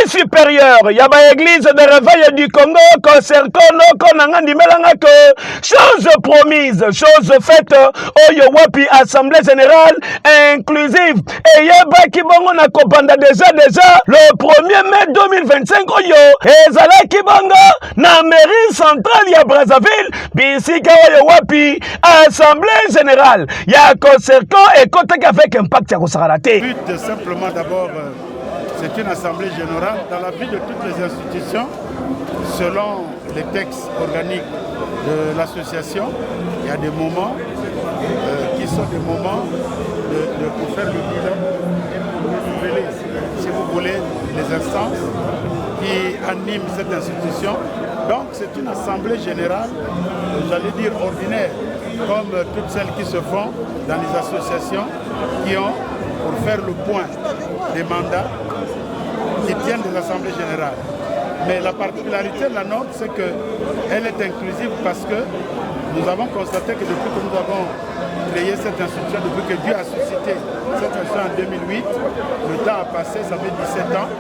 supérieur, y a ba église de réveil du Congo, Concerco, Noko, Nangandi Melangako, chose promise, chose faite, Oyo Wapi, Assemblée Générale, inclusive, et Yabaki Bongo Nakopanda déjà, le 1er mai 2025, Oyo, et Zalaki Bongo, na mairie centrale, ya Brazzaville, Bisika Oyo Wapi, Assemblée Générale, ya Concerco, et Kotek avec impact, ya Kosarate. Le but, simplement d'abord, c'est une assemblée générale dans la vie de toutes les institutions, selon les textes organiques de l'association. Il y a des moments qui sont des moments pour faire le bilan et pour renouveler, si vous voulez, les instances qui animent cette institution. Donc c'est une assemblée générale, j'allais dire ordinaire, comme toutes celles qui se font dans les associations qui ont, pour faire le point des mandats, qui tiennent des assemblées générales. Mais la particularité de la nôtre, c'est qu'elle est inclusive parce que nous avons constaté que depuis que nous avons créé cette institution, depuis que Dieu a suscité cette institution en 2008, le temps a passé, ça fait 17 ans.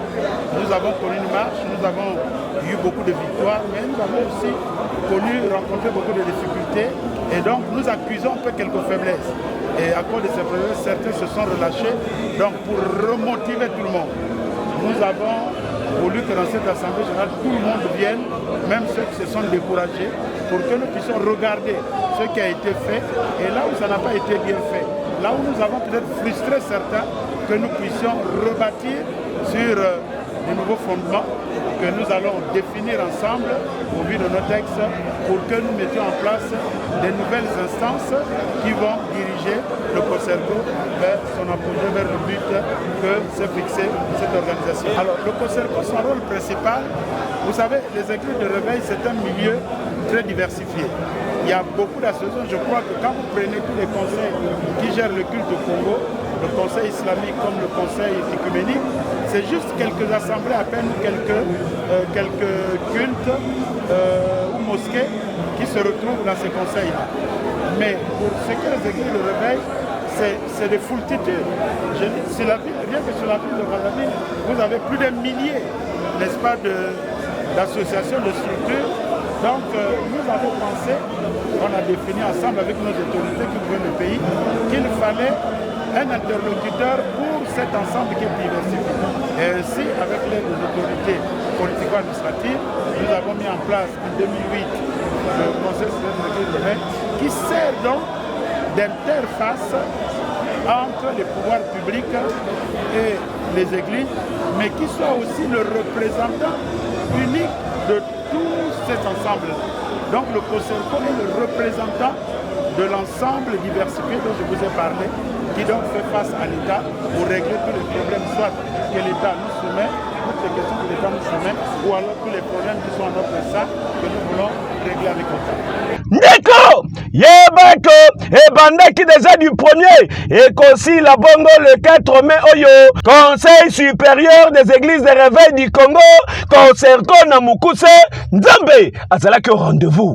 Nous avons connu une marche, nous avons eu beaucoup de victoires, mais nous avons aussi rencontré beaucoup de difficultés. Et donc nous accusons un peu quelques faiblesses. Et à cause de ces faiblesses, certains se sont relâchés. Donc pour remotiver tout le monde, nous avons voulu que dans cette assemblée générale, tout le monde vienne, même ceux qui se sont découragés, pour que nous puissions regarder ce qui a été fait et là où ça n'a pas été bien fait, là où nous avons peut-être frustré certains, que nous puissions rebâtir sur des nouveaux fondements que nous allons définir ensemble au vu de nos textes pour que nous mettions en place des nouvelles instances qui vont diriger le COSERCO vers son apogée, vers le but que s'est fixé cette organisation. Alors le COSERCO, son rôle principal, vous savez, les églises de réveil, c'est un milieu très diversifié. Il y a beaucoup d'associations, je crois que quand vous prenez tous les conseils qui gèrent le culte au Congo, le conseil islamique comme le conseil écuménique, c'est juste quelques assemblées à peine, quelques cultes ou mosquées qui se retrouvent dans ces conseils-là. Mais pour ce qui est des églises de réveil, c'est des foultitudes. Rien que sur la ville de Brazzaville, vous avez plus d'un millier, n'est-ce pas, d'associations, de structures. Donc nous avons pensé, on a défini ensemble avec nos autorités qui gouvernent le pays, qu'il fallait un interlocuteur pour cet ensemble qui est diversifié. Et ainsi, avec l'aide des autorités politico-administratives, nous avons mis en place en 2008 le Conseil supérieur de l'Église qui sert donc d'interface entre les pouvoirs publics et les églises, mais qui soit aussi le représentant unique de tout cet ensemble. Donc le COSERCO est le représentant de l'ensemble diversifié dont je vous ai parlé, qui donc fait face à l'État pour régler tous les problèmes, soit que l'État nous soumet, toutes les questions que l'État nous soumet, ou alors tous les problèmes qui sont à notre sein, que nous voulons régler avec l'État. Ndeko Yebako et Bandaki déjà du premier et qu'aussi la Bongo le 4 mai Oyo Conseil supérieur des églises de réveil du Congo COSERCO na Mukuse Nzambe azalaki au rendez-vous.